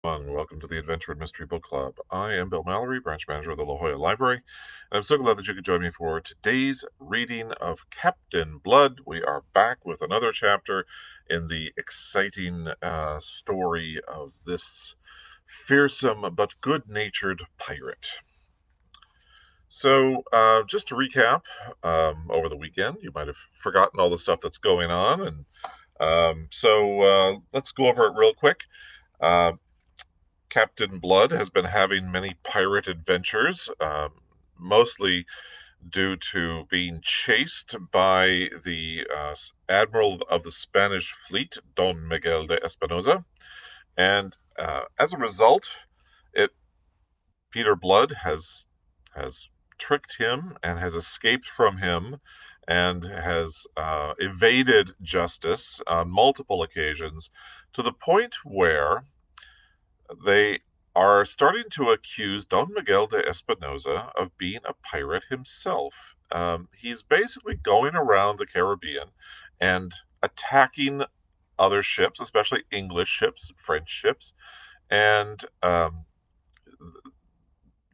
Welcome to the Adventure and Mystery Book Club. I am Bill Mallory, branch manager of the La Jolla Library, and I'm so glad that you could join me for today's reading of Captain Blood. We are back with another chapter in the exciting story of this fearsome but good-natured pirate. So, just to recap, over the weekend, you might have forgotten all the stuff that's going on, and let's go over it real quick. Uh, Captain Blood has been having many pirate adventures, mostly due to being chased by the admiral of the Spanish fleet, Don Miguel de Espinosa, and as a result, it Peter Blood has tricked him and has escaped from him and has evaded justice on multiple occasions to the point where they are starting to accuse Don Miguel de Espinosa of being a pirate himself. He's basically going around the Caribbean and attacking other ships, especially English ships, French ships, and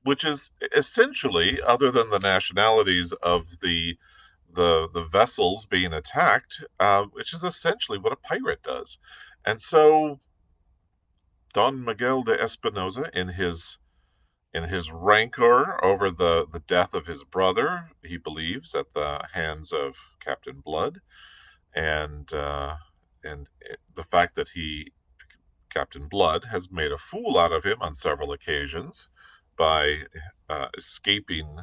which is essentially, other than the nationalities of the vessels being attacked, which is essentially what a pirate does. And so Don Miguel de Espinosa, in his rancor over the death of his brother, he believes, at the hands of Captain Blood, and the fact that Captain Blood, has made a fool out of him on several occasions by escaping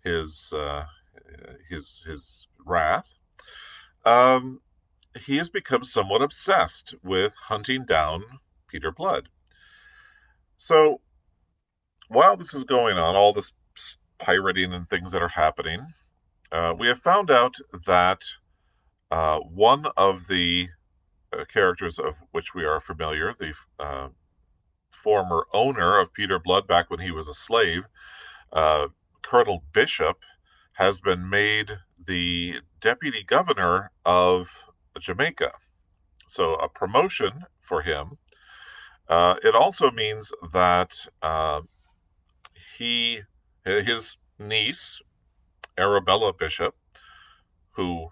his his wrath. Um, he has become somewhat obsessed with hunting down Peter Blood. So while this is going on, all this pirating and things that are happening, we have found out that one of the characters of which we are familiar, the former owner of Peter Blood back when he was a slave, uh, Colonel Bishop, has been made the deputy governor of Jamaica. So a promotion for him. It also means that his niece, Arabella Bishop, who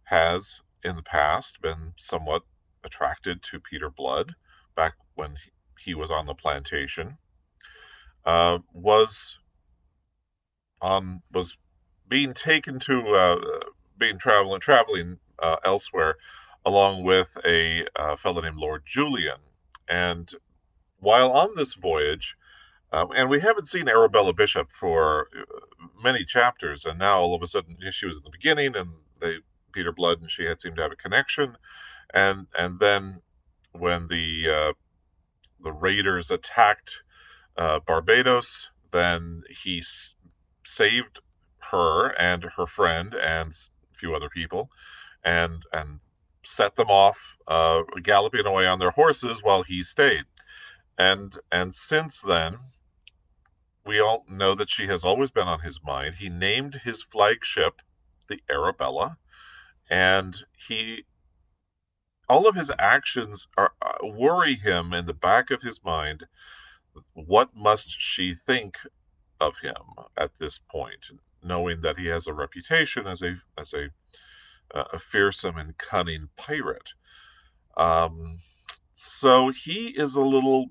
has in the past been somewhat attracted to Peter Blood back when he was on the plantation, was being taken to being traveling elsewhere, along with a fellow named Lord Julian. And while on this voyage, and we haven't seen Arabella Bishop for many chapters, and now all of a sudden she was in the beginning, and Peter Blood and she had seemed to have a connection, and then when the raiders attacked Barbados, then he saved her and her friend and a few other people, and set them off galloping away on their horses while he stayed. And since then, we all know that she has always been on his mind. He named his flagship the Arabella, and all of his actions worry him in the back of his mind. What must she think of him at this point, knowing that he has a reputation as a fearsome and cunning pirate? So he is a little.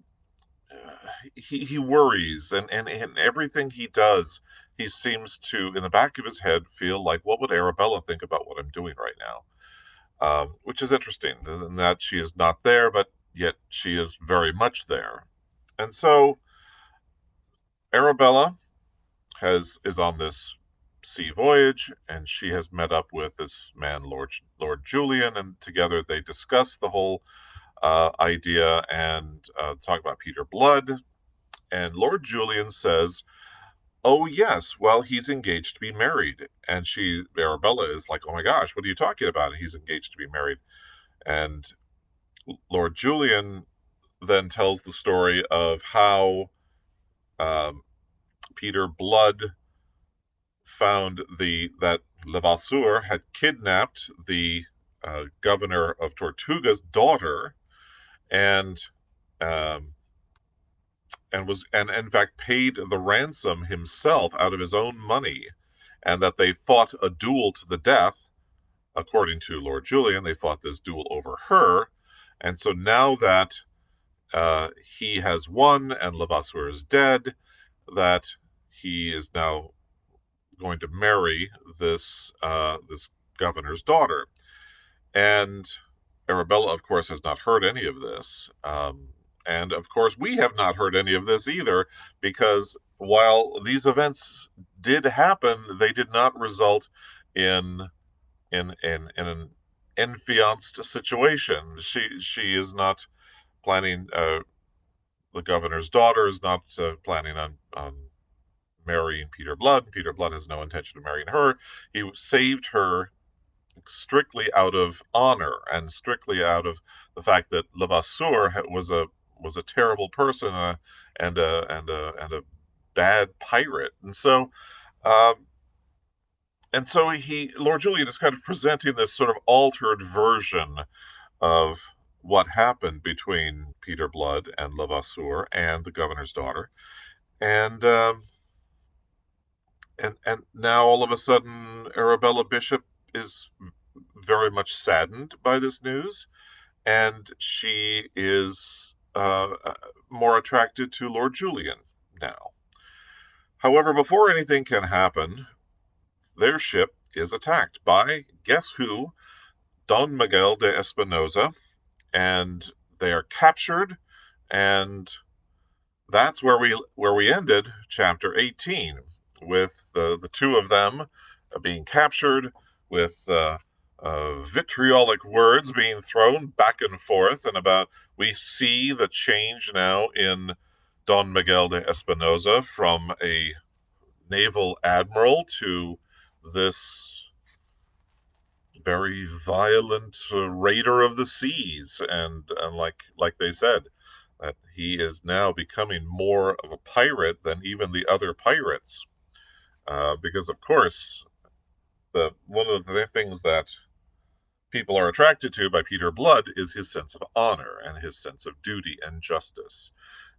He worries, and everything he does, he seems to, in the back of his head, feel like, what would Arabella think about what I'm doing right now? Which is interesting, in that she is not there, but yet she is very much there. And so Arabella is on this sea voyage, and she has met up with this man, Lord Julian, and together they discuss the whole idea and talk about Peter Blood. And Lord Julian says, "Oh yes, well he's engaged to be married." And Arabella is like, "Oh my gosh, what are you talking about? He's engaged to be married." And Lord Julian then tells the story of how um, Peter Blood found that Levasseur had kidnapped the governor of Tortuga's daughter, and um, and in fact paid the ransom himself out of his own money, and that they fought a duel to the death. According to Lord Julian, they fought this duel over her, and so now that he has won and Levasseur is dead, that he is now going to marry this governor's daughter. And Arabella, of course, has not heard any of this. And of course, we have not heard any of this either, because while these events did happen, they did not result in in an enfianced situation. She is not planning. The governor's daughter is not planning on marrying Peter Blood. Peter Blood has no intention of marrying her. He saved her strictly out of honor and strictly out of the fact that Levasseur was a terrible person, and a bad pirate. Um, and so Lord Julian is kind of presenting this sort of altered version of what happened between Peter Blood and Levasseur and the governor's daughter, and and now all of a sudden Arabella Bishop is very much saddened by this news, and she is more attracted to Lord Julian now. However, before anything can happen, their ship is attacked by, guess who? Don Miguel de Espinosa, and they are captured, and that's where we ended chapter 18, with the two of them being captured, with vitriolic words being thrown back and forth, and about we see the change now in Don Miguel de Espinosa from a naval admiral to this very violent raider of the seas, and like they said, that he is now becoming more of a pirate than even the other pirates, because of course one of the things that people are attracted to by Peter Blood is his sense of honor and his sense of duty and justice.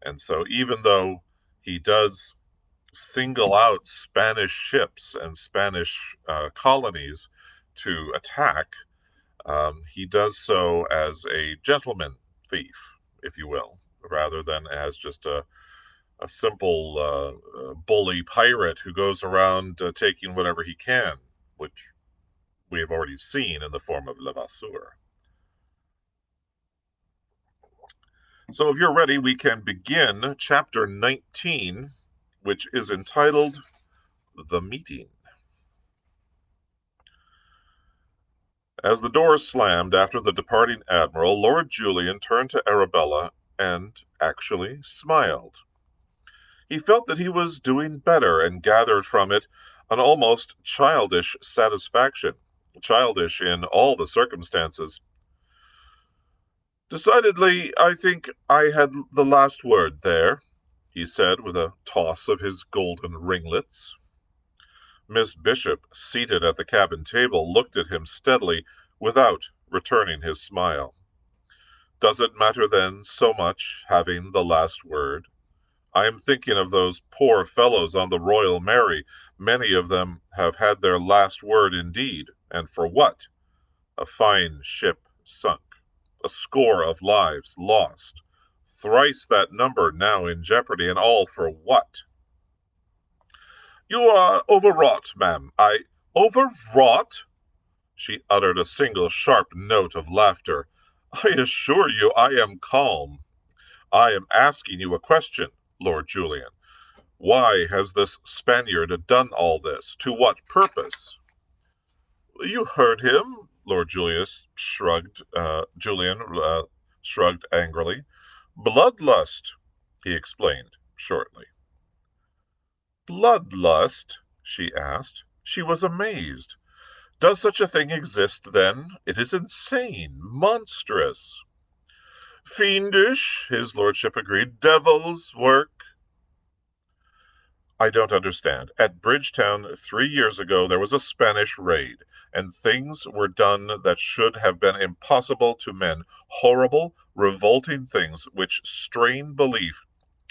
And so even though he does single out Spanish ships and Spanish colonies to attack, he does so as a gentleman thief, if you will, rather than as just a simple bully pirate who goes around taking whatever he can, which we have already seen in the form of Levasseur. So if you're ready, we can begin chapter 19, which is entitled The Meeting. As the door slammed after the departing admiral, Lord Julian turned to Arabella and actually smiled. He felt that he was doing better, and gathered from it an almost childish satisfaction, childish in all the circumstances. Decidedly, I think I had the last word there, he said with a toss of his golden ringlets. Miss Bishop, seated at the cabin table, looked at him steadily without returning his smile. Does it matter then so much having the last word? I am thinking of those poor fellows on the Royal Mary. Many of them have had their last word indeed, and for what? A fine ship sunk, a score of lives lost, thrice that number now in jeopardy, and all for what? You are overwrought, ma'am. Overwrought? She uttered a single sharp note of laughter. I assure you I am calm. I am asking you a question, Lord Julian. Why has this Spaniard done all this? To what purpose? You heard him, Lord Julian shrugged angrily. Bloodlust, he explained shortly. Bloodlust? She asked. She was amazed. Does such a thing exist, then? It is insane, monstrous. Fiendish, his lordship agreed. Devil's work. I don't understand. At Bridgetown 3 years ago, there was a Spanish raid, and things were done that should have been impossible to men. Horrible, revolting things which strain belief.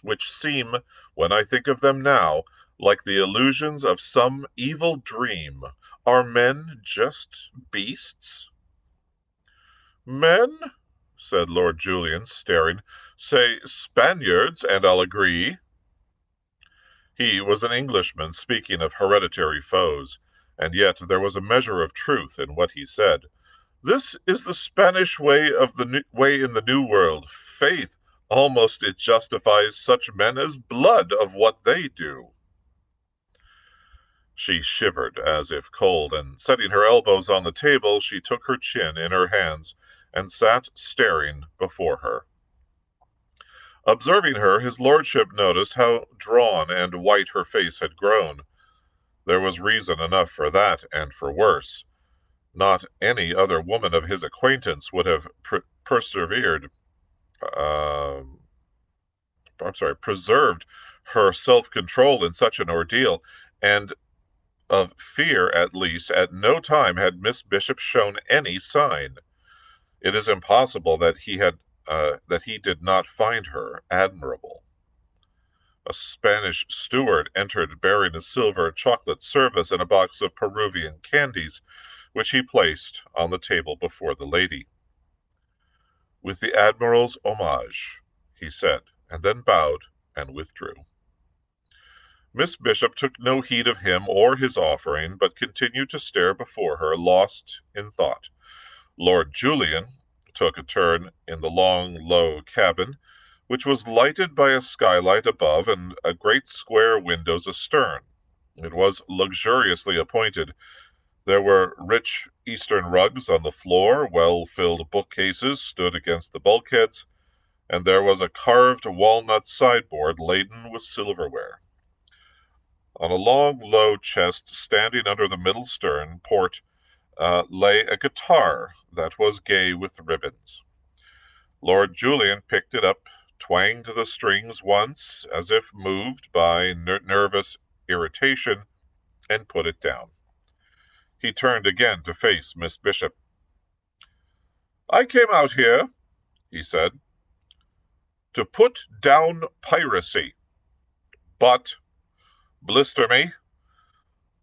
which seem, when I think of them now, like the illusions of some evil dream. Are men just beasts? Men? Said Lord Julian, staring. Say Spaniards, and I'll agree. He was an Englishman speaking of hereditary foes, and yet there was a measure of truth in what he said. This is the Spanish way way in the New World. Faith, almost it justifies such men as blood of what they do. She shivered as if cold, and setting her elbows on the table, she took her chin in her hands and sat staring before her. Observing her, his lordship noticed how drawn and white her face had grown. There was reason enough for that, and for worse. Not any other woman of his acquaintance would have preserved her self-control in such an ordeal, and of fear, at least, at no time had Miss Bishop shown any sign. It is impossible that he did not find her admirable. A Spanish steward entered bearing a silver chocolate service and a box of Peruvian candies, which he placed on the table before the lady. With the Admiral's homage, he said, and then bowed and withdrew. Miss Bishop took no heed of him or his offering, but continued to stare before her, lost in thought. Lord Julian took a turn in the long, low cabin, which was lighted by a skylight above and a great square windows astern. It was luxuriously appointed. There were rich Eastern rugs on the floor, well-filled bookcases stood against the bulkheads, and there was a carved walnut sideboard laden with silverware. On a long, low chest standing under the middle stern port lay a guitar that was gay with ribbons. Lord Julian picked it up, twanged the strings once, as if moved by nervous irritation, and put it down. He turned again to face Miss Bishop. I came out here, he said, to put down piracy. But, blister me,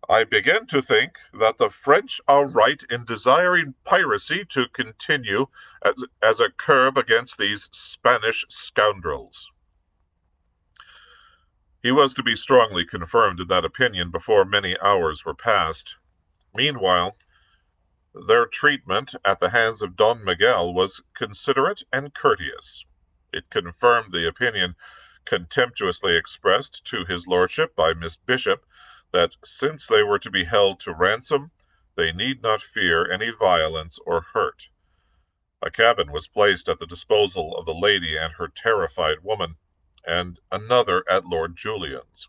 I begin to think that the French are right in desiring piracy to continue as a curb against these Spanish scoundrels. He was to be strongly confirmed in that opinion before many hours were passed. Meanwhile, their treatment at the hands of Don Miguel was considerate and courteous. It confirmed the opinion contemptuously expressed to his lordship by Miss Bishop that since they were to be held to ransom, they need not fear any violence or hurt. A cabin was placed at the disposal of the lady and her terrified woman, and another at Lord Julian's.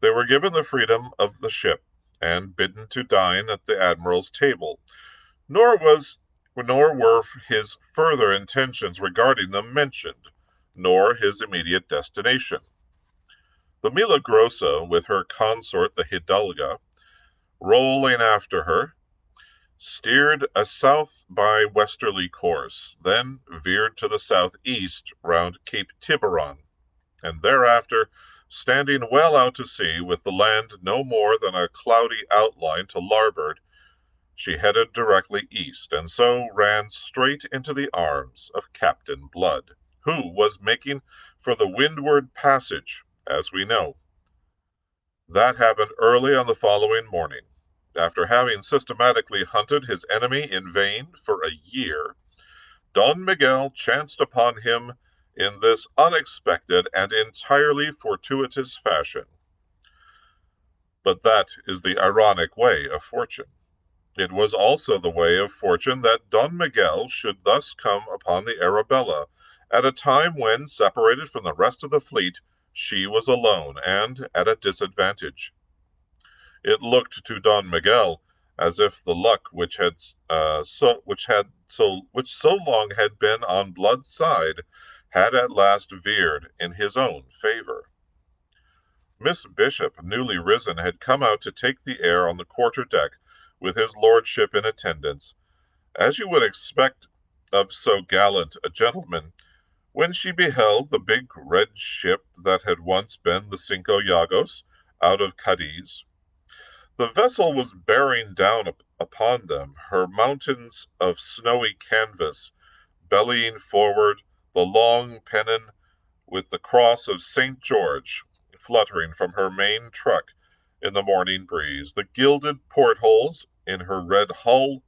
They were given the freedom of the ship, and bidden to dine at the Admiral's table, nor were his further intentions regarding them mentioned, nor his immediate destination. The Milagrosa, with her consort the Hidalga, rolling after her, steered a south by westerly course, then veered to the southeast round Cape Tiburon, and thereafter, standing well out to sea with the land no more than a cloudy outline to larboard, she headed directly east, and so ran straight into the arms of Captain Blood, who was making for the windward passage, as we know. That happened early on the following morning. After having systematically hunted his enemy in vain for a year, Don Miguel chanced upon him in this unexpected and entirely fortuitous fashion. But that is the ironic way of fortune. It was also the way of fortune that Don Miguel should thus come upon the Arabella, at a time when, separated from the rest of the fleet, she was alone and at a disadvantage. It looked to Don Miguel as if the luck which so long had been on Blood's side had at last veered in his own favor. Miss Bishop, newly risen, had come out to take the air on the quarter-deck, with his lordship in attendance, as you would expect of so gallant a gentleman, when she beheld the big red ship that had once been the Cinco Llagos out of Cadiz. The vessel was bearing down upon them, her mountains of snowy canvas bellying forward, the long pennon with the cross of St. George fluttering from her main truck in the morning breeze, the gilded portholes in her red hull,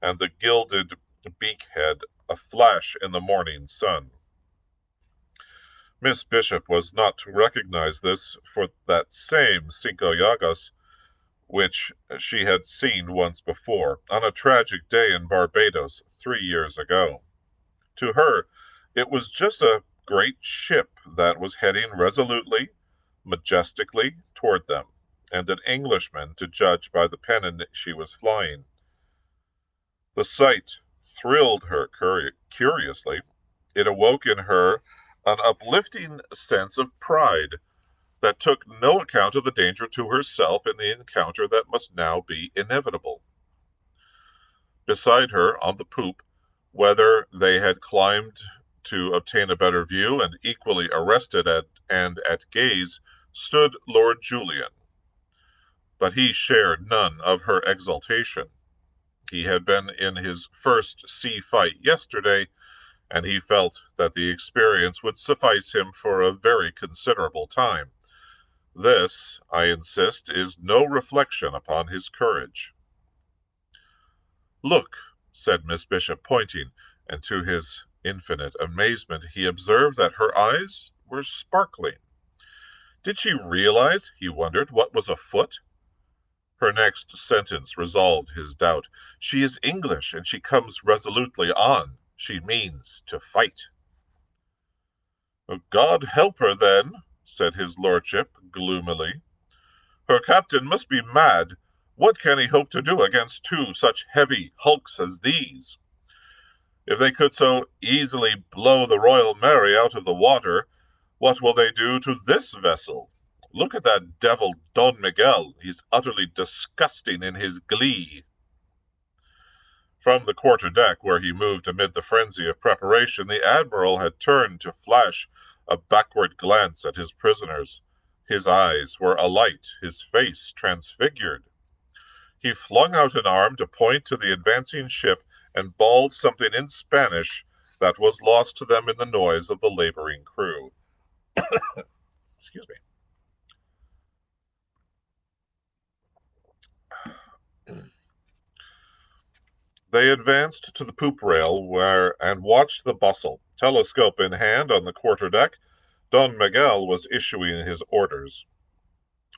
and the gilded beakhead aflash in the morning sun. Miss Bishop was not to recognize this for that same Cinco Llagas which she had seen once before, on a tragic day in Barbados 3 years ago. To her, it was just a great ship that was heading resolutely, majestically toward them, and an Englishman to judge by the pennon she was flying. The sight thrilled her curiously. It awoke in her an uplifting sense of pride that took no account of the danger to herself in the encounter that must now be inevitable. Beside her, on the poop, whether they had climbed to obtain a better view and equally arrested at gaze, stood Lord Julian. But he shared none of her exultation. He had been in his first sea fight yesterday, and he felt that the experience would suffice him for a very considerable time. This, I insist, is no reflection upon his courage. Look, said Miss Bishop, pointing, and to his infinite amazement he observed that her eyes were sparkling. Did she realize, he wondered, what was afoot? Her next sentence resolved his doubt. She is English, and she comes resolutely on. She means to fight. God help her, then, said his lordship gloomily. Her captain must be mad. What can he hope to do against two such heavy hulks as these? If they could so easily blow the Royal Mary out of the water, what will they do to this vessel? Look at that devil Don Miguel. He's utterly disgusting in his glee. From the quarter-deck, where he moved amid the frenzy of preparation, the admiral had turned to flash a backward glance at his prisoners. His eyes were alight, his face transfigured. He flung out an arm to point to the advancing ship and bawled something in Spanish that was lost to them in the noise of the laboring crew. Excuse me. They advanced to the poop rail and watched the bustle. Telescope in hand on the quarter-deck, Don Miguel was issuing his orders.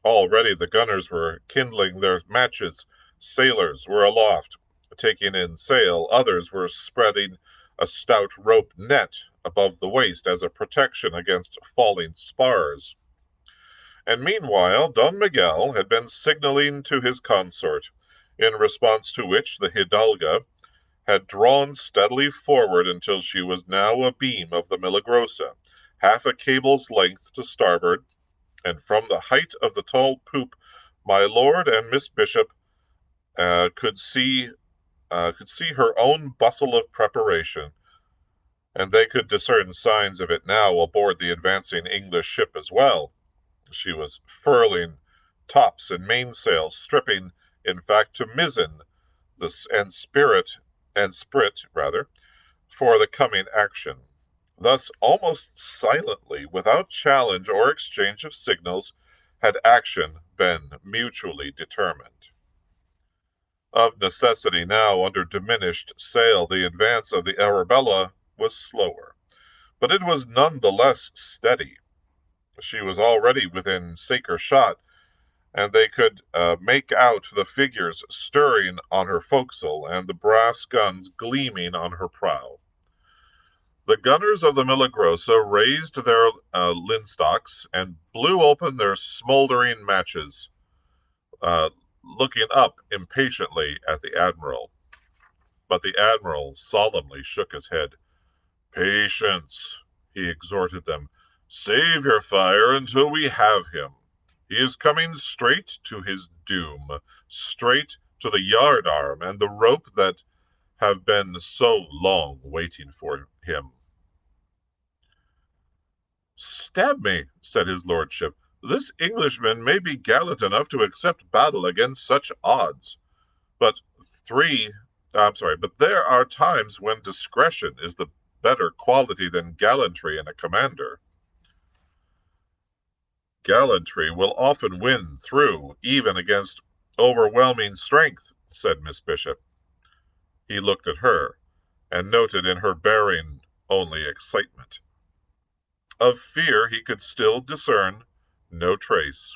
Already the gunners were kindling their matches, sailors were aloft, taking in sail, others were spreading a stout rope net above the waist as a protection against falling spars. And meanwhile Don Miguel had been signaling to his consort, in response to which the Hidalga had drawn steadily forward until she was now abeam of the Milagrosa, half a cable's length to starboard, and from the height of the tall poop, my lord and Miss Bishop could see her own bustle of preparation, and they could discern signs of it now aboard the advancing English ship as well. She was furling tops and mainsail, stripping, in fact, to mizzen, and sprit, for the coming action. Thus, almost silently, without challenge or exchange of signals, had action been mutually determined. Of necessity now, under diminished sail, the advance of the Arabella was slower, but it was none the less steady. She was already within saker shot, and they could make out the figures stirring on her forecastle and the brass guns gleaming on her prow. The gunners of the Milagrosa raised their linstocks and blew open their smoldering matches, looking up impatiently at the admiral. But the admiral solemnly shook his head. Patience, he exhorted them. Save your fire until we have him. He is coming straight to his doom, straight to the yardarm and the rope that have been so long waiting for him. "Stab me," said his lordship. "This Englishman may be gallant enough to accept battle against such odds. But but there are times when discretion is the better quality than gallantry in a commander. Gallantry will often win through, even against overwhelming strength," said Miss Bishop. He looked at her, and noted in her bearing only excitement. Of fear he could still discern no trace.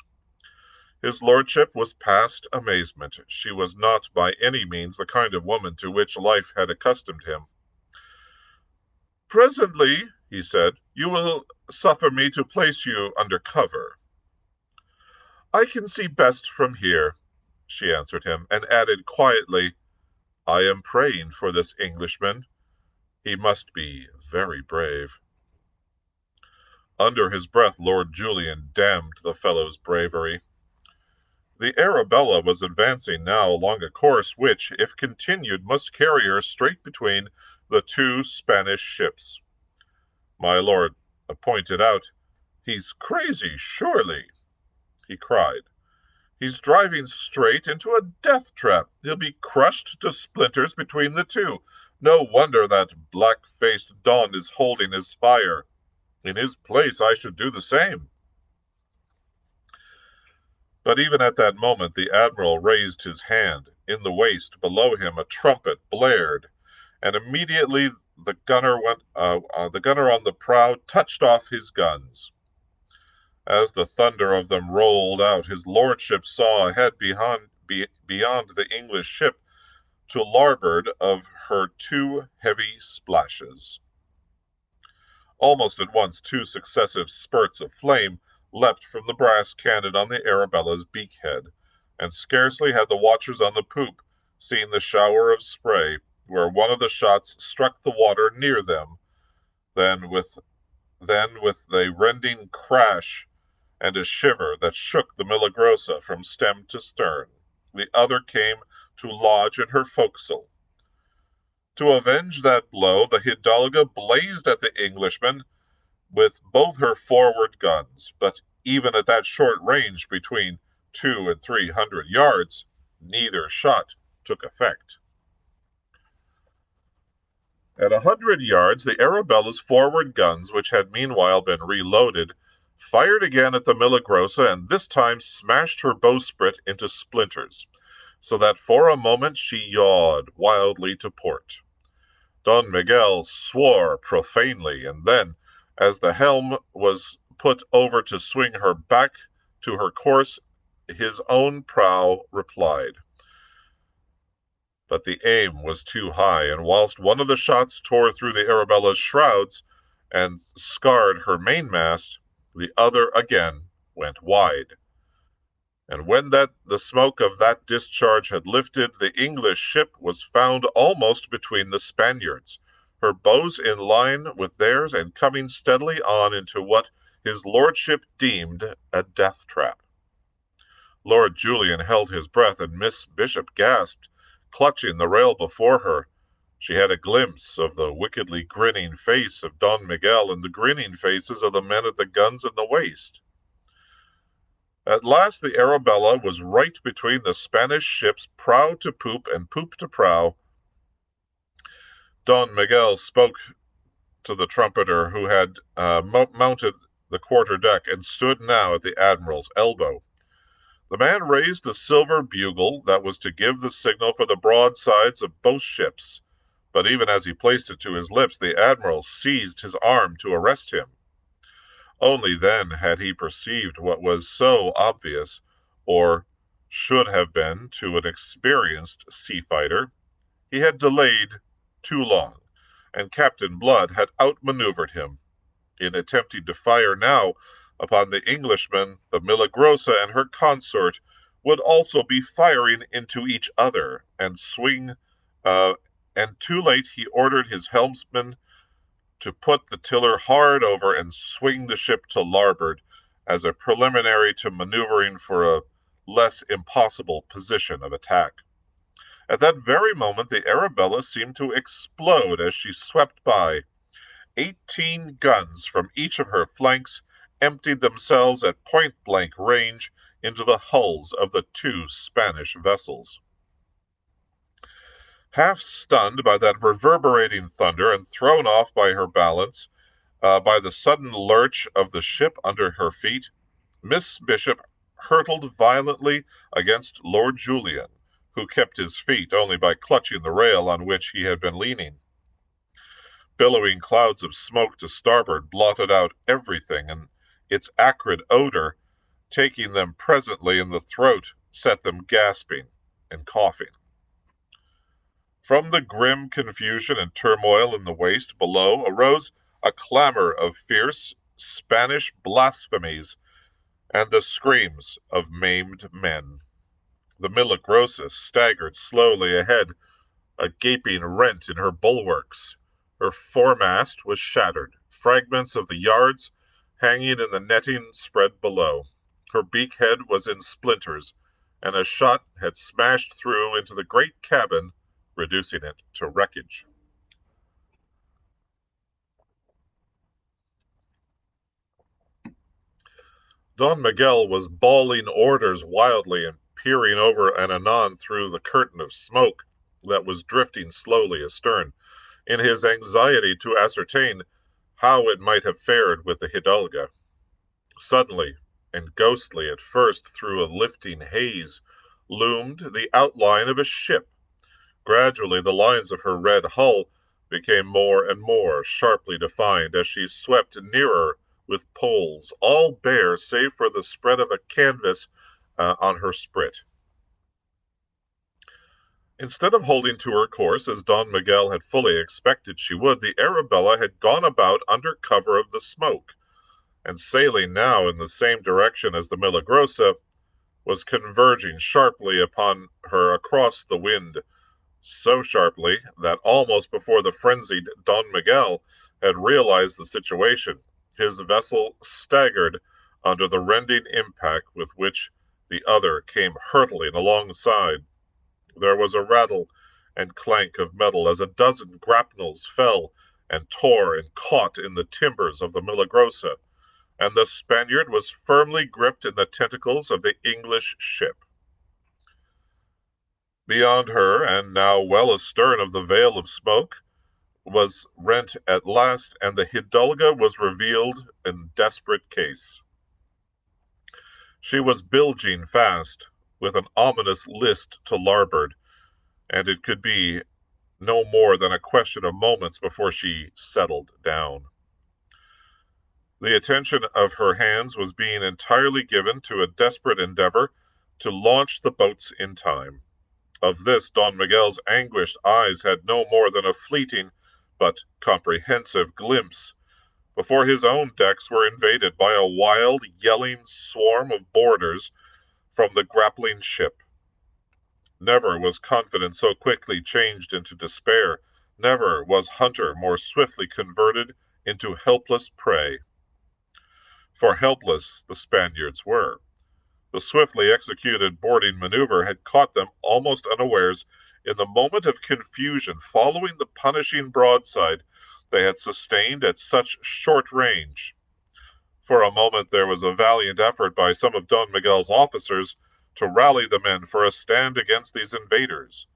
His lordship was past amazement. She was not by any means the kind of woman to which life had accustomed him. "Presently," he said, "you will suffer me to place you under cover." "I can see best from here," she answered him, and added quietly, "I am praying for this Englishman. He must be very brave." Under his breath Lord Julian damned the fellow's bravery. The Arabella was advancing now along a course which, if continued, must carry her straight between the two Spanish ships. My lord pointed out. "He's crazy, surely," he cried. "He's driving straight into a death trap. He'll be crushed to splinters between the two. No wonder that black-faced Don is holding his fire. In his place I should do the same." But even at that moment the admiral raised his hand. In the waist below him a trumpet blared, and immediately the gunner on the prow touched off his guns. As the thunder of them rolled out, his lordship saw ahead beyond the English ship to larboard of her two heavy splashes. Almost at once two successive spurts of flame leapt from the brass cannon on the Arabella's beakhead, and scarcely had the watchers on the poop seen the shower of spray, where one of the shots struck the water near them, then with a rending crash and a shiver that shook the Milagrosa from stem to stern, the other came to lodge in her forecastle. To avenge that blow, the Hidalga blazed at the Englishman with both her forward guns, but even at that short range between 200 and 300 yards, neither shot took effect. At 100 yards, the Arabella's forward guns, which had meanwhile been reloaded, fired again at the Milagrosa, and this time smashed her bowsprit into splinters, so that for a moment she yawed wildly to port. Don Miguel swore profanely, and then, as the helm was put over to swing her back to her course, his own prow replied. But the aim was too high, and whilst one of the shots tore through the Arabella's shrouds and scarred her mainmast, the other again went wide. And when the smoke of that discharge had lifted, the English ship was found almost between the Spaniards, her bows in line with theirs and coming steadily on into what his lordship deemed a death trap. Lord Julian held his breath, and Miss Bishop gasped, clutching the rail before her. She had a glimpse of the wickedly grinning face of Don Miguel and the grinning faces of the men at the guns in the waist. At last the Arabella was right between the Spanish ships, prow to poop and poop to prow. Don Miguel spoke to the trumpeter who had mounted the quarter deck and stood now at the admiral's elbow. The man raised the silver bugle that was to give the signal for the broadsides of both ships, but even as he placed it to his lips, the admiral seized his arm to arrest him. Only then had he perceived what was so obvious, or should have been to an experienced sea-fighter. He had delayed too long, and Captain Blood had outmaneuvered him. In attempting to fire now upon the Englishman, the Milagrosa and her consort would also be firing into each other, and too late he ordered his helmsman to put the tiller hard over and swing the ship to larboard as a preliminary to maneuvering for a less impossible position of attack. At that very moment the Arabella seemed to explode as she swept by, 18 guns from each of her flanks emptied themselves at point-blank range into the hulls of the two Spanish vessels. Half stunned by that reverberating thunder and thrown off by her balance, by the sudden lurch of the ship under her feet, Miss Bishop hurtled violently against Lord Julian, who kept his feet only by clutching the rail on which he had been leaning. Billowing clouds of smoke to starboard blotted out everything, and its acrid odor, taking them presently in the throat, set them gasping and coughing. From the grim confusion and turmoil in the waist below arose a clamor of fierce Spanish blasphemies and the screams of maimed men. The Milagrosa staggered slowly ahead, a gaping rent in her bulwarks. Her foremast was shattered, fragments of the yards hanging in the netting spread below. Her beak head was in splinters, and a shot had smashed through into the great cabin, reducing it to wreckage. Don Miguel was bawling orders wildly and peering over and anon through the curtain of smoke that was drifting slowly astern, in his anxiety to ascertain how it might have fared with the Hidalga. Suddenly, and ghostly at first through a lifting haze, loomed the outline of a ship. Gradually the lines of her red hull became more and more sharply defined as she swept nearer with poles, all bare save for the spread of a canvas on her sprit. Instead of holding to her course as Don Miguel had fully expected she would, the Arabella had gone about under cover of the smoke, and sailing now in the same direction as the Milagrosa, was converging sharply upon her across the wind, so sharply that almost before the frenzied Don Miguel had realized the situation, his vessel staggered under the rending impact with which the other came hurtling alongside. There was a rattle and clank of metal as a dozen grapnels fell and tore and caught in the timbers of the Milagrosa, and the Spaniard was firmly gripped in the tentacles of the English ship. Beyond her, and now well astern of the veil of smoke, was rent at last, and the Hidalga was revealed in desperate case. She was bilging fast, with an ominous list to larboard, and it could be no more than a question of moments before she settled down. The attention of her hands was being entirely given to a desperate endeavor to launch the boats in time. Of this Don Miguel's anguished eyes had no more than a fleeting but comprehensive glimpse, before his own decks were invaded by a wild, yelling swarm of boarders from the grappling ship. Never was confidence so quickly changed into despair. Never was hunter more swiftly converted into helpless prey. For helpless the Spaniards were. The swiftly executed boarding maneuver had caught them almost unawares in the moment of confusion following the punishing broadside they had sustained at such short range. For a moment there was a valiant effort by some of Don Miguel's officers to rally the men for a stand against these invaders.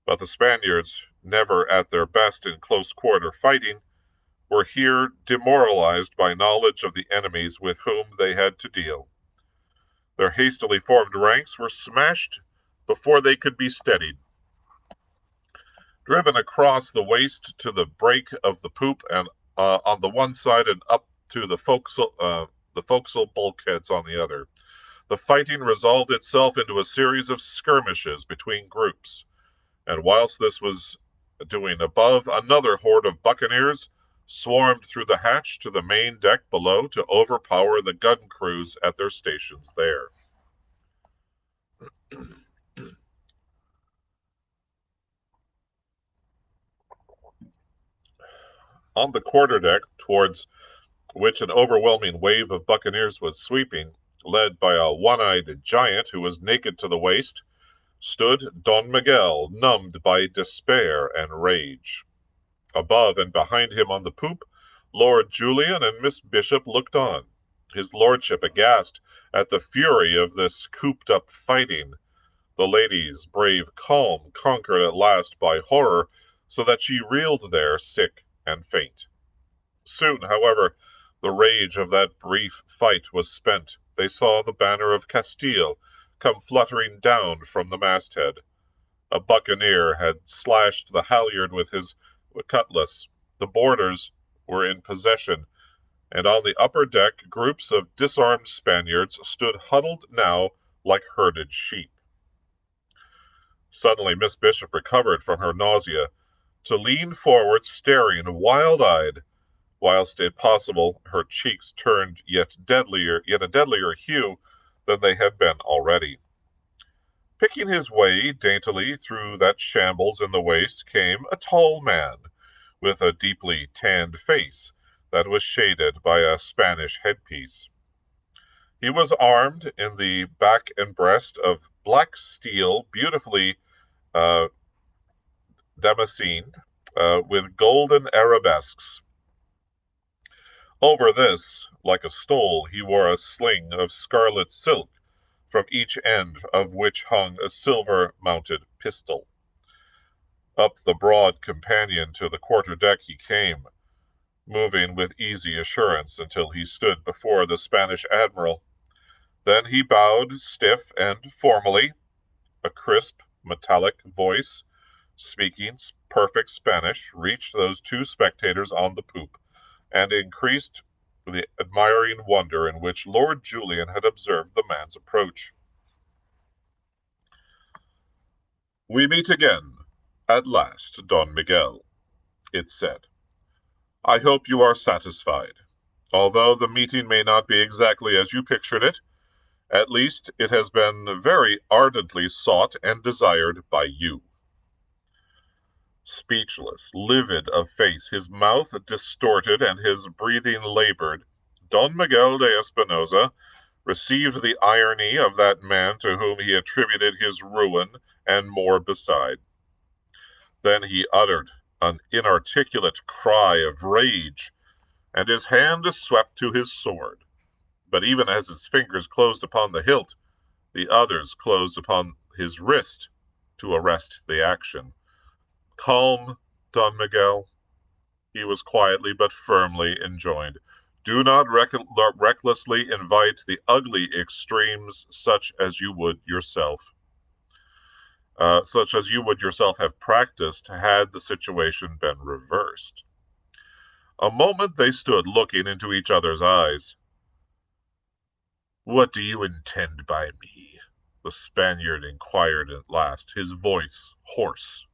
But the Spaniards, never at their best in close quarter fighting, were here demoralized by knowledge of the enemies with whom they had to deal. Their hastily formed ranks were smashed before they could be steadied. Driven across the waist to the break of the poop and on the one side and up to the forecastle bulkheads on the other, the fighting resolved itself into a series of skirmishes between groups. And whilst this was doing above, another horde of buccaneers swarmed through the hatch to the main deck below to overpower the gun crews at their stations there. On the quarterdeck, towards which an overwhelming wave of buccaneers was sweeping, led by a one-eyed giant who was naked to the waist, stood Don Miguel, numbed by despair and rage. Above and behind him on the poop, Lord Julian and Miss Bishop looked on, his lordship aghast at the fury of this cooped-up fighting, the lady's brave calm conquered at last by horror, so that she reeled there sick and faint. Soon, however, the rage of that brief fight was spent. They saw the banner of Castile come fluttering down from the masthead. A buccaneer had slashed the halyard with his cutlass. The boarders were in possession, and on the upper deck groups of disarmed Spaniards stood huddled now like herded sheep. Suddenly Miss Bishop recovered from her nausea to lean forward, staring wild-eyed, whilst, if possible, her cheeks turned yet a deadlier hue than they had been already. Picking his way daintily through that shambles in the waist came a tall man, with a deeply tanned face that was shaded by a Spanish headpiece. He was armed in the back and breast of black steel, beautifully uh, damascened, with golden arabesques. Over this, like a stole, he wore a sling of scarlet silk, from each end of which hung a silver-mounted pistol. Up the broad companion to the quarter-deck he came, moving with easy assurance until he stood before the Spanish admiral. Then he bowed stiff and formally, a crisp, metallic voice, speaking perfect Spanish, reached those two spectators on the poop, and increased the admiring wonder in which Lord Julian had observed the man's approach. "We meet again, at last, Don Miguel," it said. "I hope you are satisfied. Although the meeting may not be exactly as you pictured it, at least it has been very ardently sought and desired by you." Speechless, livid of face, his mouth distorted and his breathing labored, Don Miguel de Espinosa received the irony of that man to whom he attributed his ruin and more beside. Then he uttered an inarticulate cry of rage, and his hand swept to his sword. But even as his fingers closed upon the hilt, the others closed upon his wrist to arrest the action. "Calm, Don Miguel," he was quietly but firmly enjoined. "Do not recklessly invite the ugly extremes such as you would yourself have practiced had the situation been reversed." A moment they stood looking into each other's eyes. "What do you intend by me?" the Spaniard inquired at last, his voice hoarse.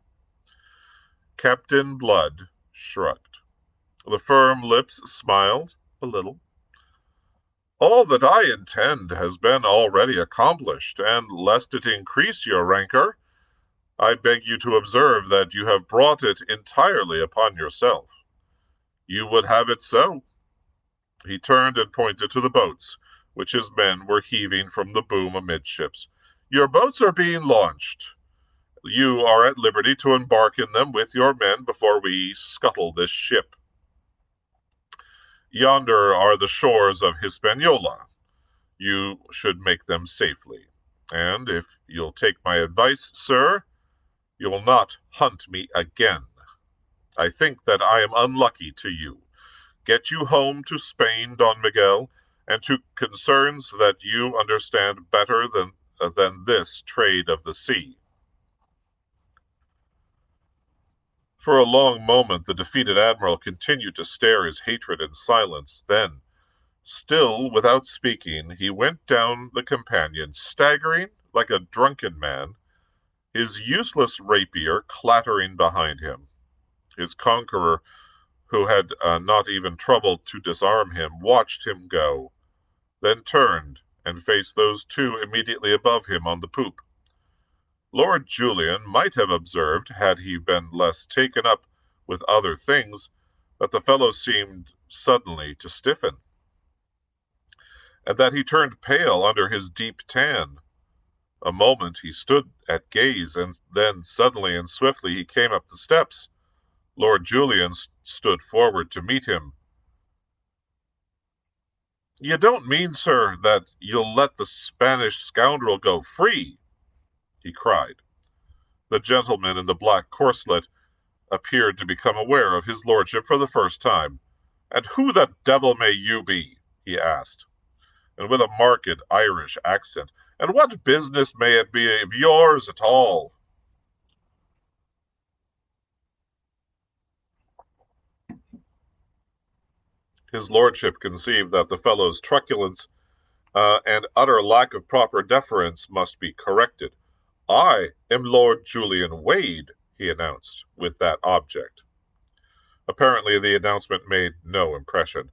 Captain Blood shrugged. The firm lips smiled a little. "All that I intend has been already accomplished, and lest it increase your rancor, I beg you to observe that you have brought it entirely upon yourself. You would have it so." He turned and pointed to the boats, which his men were heaving from the boom amidships. "Your boats are being launched. You are at liberty to embark in them with your men before we scuttle this ship. Yonder are the shores of Hispaniola. You should make them safely. And if you'll take my advice, sir, you'll not hunt me again. I think that I am unlucky to you. Get you home to Spain, Don Miguel, and to concerns that you understand better than this trade of the sea." For a long moment the defeated admiral continued to stare his hatred in silence. Then, still without speaking, he went down the companion, staggering like a drunken man, his useless rapier clattering behind him. His conqueror, who had not even troubled to disarm him, watched him go, then turned and faced those two immediately above him on the poop. Lord Julian might have observed, had he been less taken up with other things, that the fellow seemed suddenly to stiffen, and that he turned pale under his deep tan. A moment he stood at gaze, and then suddenly and swiftly he came up the steps. Lord Julian stood forward to meet him. You don't mean, sir, that you'll let the Spanish scoundrel go free? He cried. The gentleman in the black corselet appeared to become aware of his lordship for the first time. And who the devil may you be? He asked, and with a marked Irish accent. And what business may it be of yours at all? His lordship conceived that the fellow's truculence and utter lack of proper deference must be corrected. I am Lord Julian Wade, he announced, with that object. Apparently the announcement made no impression.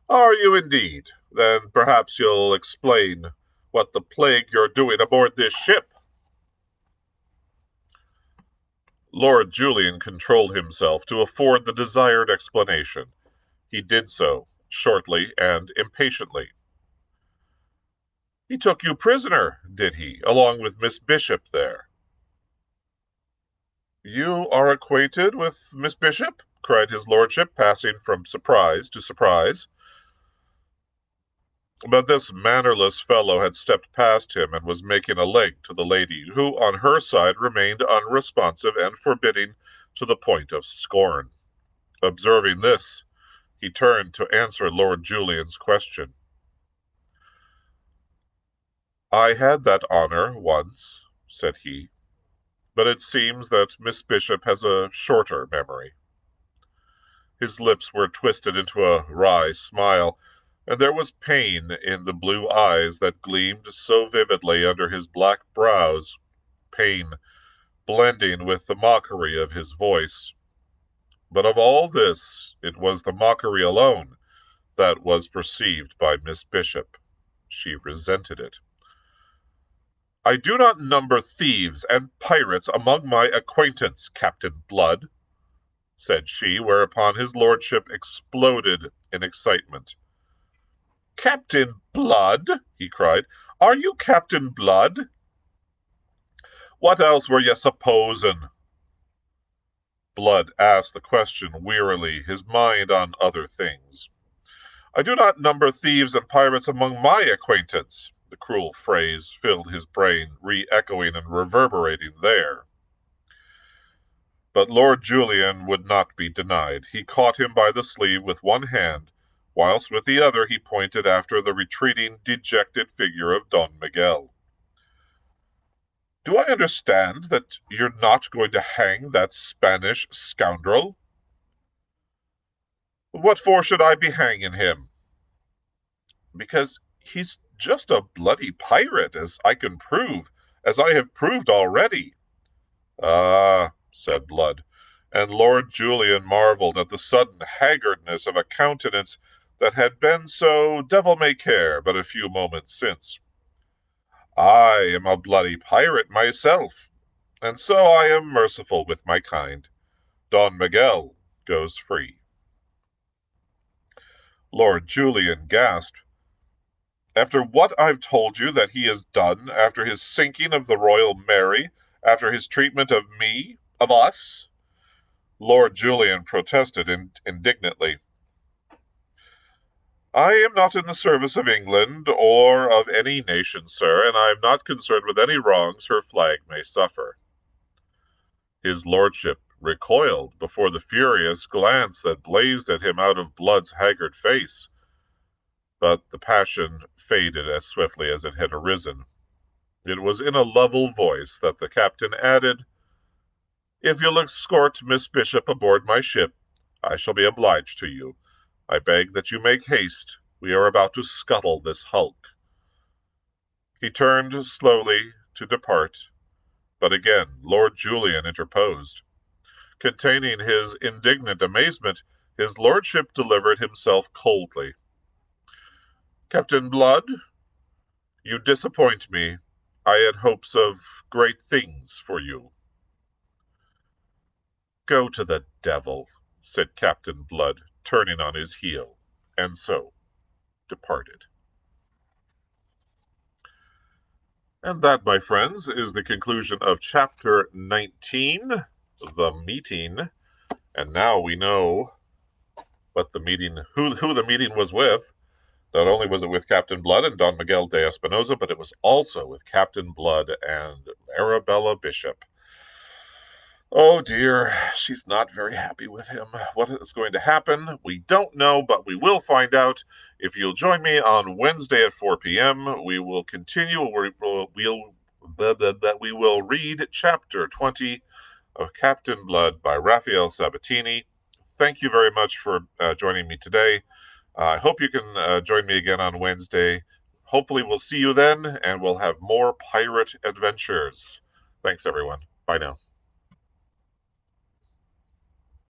Are you indeed? Then perhaps you'll explain what the plague you're doing aboard this ship. Lord Julian controlled himself to afford the desired explanation. He did so, shortly and impatiently. He took you prisoner, did he, along with Miss Bishop there? You are acquainted with Miss Bishop? Cried his lordship, passing from surprise to surprise. But this mannerless fellow had stepped past him and was making a leg to the lady, who on her side remained unresponsive and forbidding to the point of scorn. Observing this, he turned to answer Lord Julian's question. I had that honor once, said he, but it seems that Miss Bishop has a shorter memory. His lips were twisted into a wry smile, and there was pain in the blue eyes that gleamed so vividly under his black brows, pain blending with the mockery of his voice. But of all this, it was the mockery alone that was perceived by Miss Bishop. She resented it. I do not number thieves and pirates among my acquaintance, Captain Blood, said she, whereupon his lordship exploded in excitement. Captain Blood? He cried. Are you Captain Blood? What else were ye supposin'? Blood asked the question wearily, his mind on other things. I do not number thieves and pirates among my acquaintance. The cruel phrase filled his brain, re-echoing and reverberating there. But Lord Julian would not be denied. He caught him by the sleeve with one hand, whilst with the other he pointed after the retreating, dejected figure of Don Miguel. Do I understand that you're not going to hang that Spanish scoundrel? What for should I be hanging him? Because he's just a bloody pirate, as I can prove, as I have proved already. Ah, said Blood, and Lord Julian marveled at the sudden haggardness of a countenance that had been so devil-may-care but a few moments since. I am a bloody pirate myself, and so I am merciful with my kind. Don Miguel goes free. Lord Julian gasped. After what I've told you that he has done, after his sinking of the Royal Mary, after his treatment of me, of us? Lord Julian protested indignantly. I am not in the service of England or of any nation, sir, and I am not concerned with any wrongs her flag may suffer. His lordship recoiled before the furious glance that blazed at him out of Blood's haggard face. But the passion faded as swiftly as it had arisen. It was in a level voice that the captain added, If you'll escort Miss Bishop aboard my ship, I shall be obliged to you. I beg that you make haste. We are about to scuttle this hulk. He turned slowly to depart, but again Lord Julian interposed. Containing his indignant amazement, his lordship delivered himself coldly. Captain Blood, you disappoint me. I had hopes of great things for you. Go to the devil, said Captain Blood, turning on his heel, and so departed. And that, my friends, is the conclusion of chapter 19, The Meeting. And now we know what the meeting, who the meeting was with. Not only was it with Captain Blood and Don Miguel de Espinosa, but it was also with Captain Blood and Arabella Bishop. Oh dear, she's not very happy with him. What is going to happen? We don't know, but we will find out. If you'll join me on Wednesday at 4 p.m., we will continue. We will read Chapter 20 of Captain Blood by Rafeal Sabatini. Thank you very much for joining me today. I hope you can join me again on Wednesday. Hopefully, we'll see you then, and we'll have more pirate adventures. Thanks, everyone. Bye now.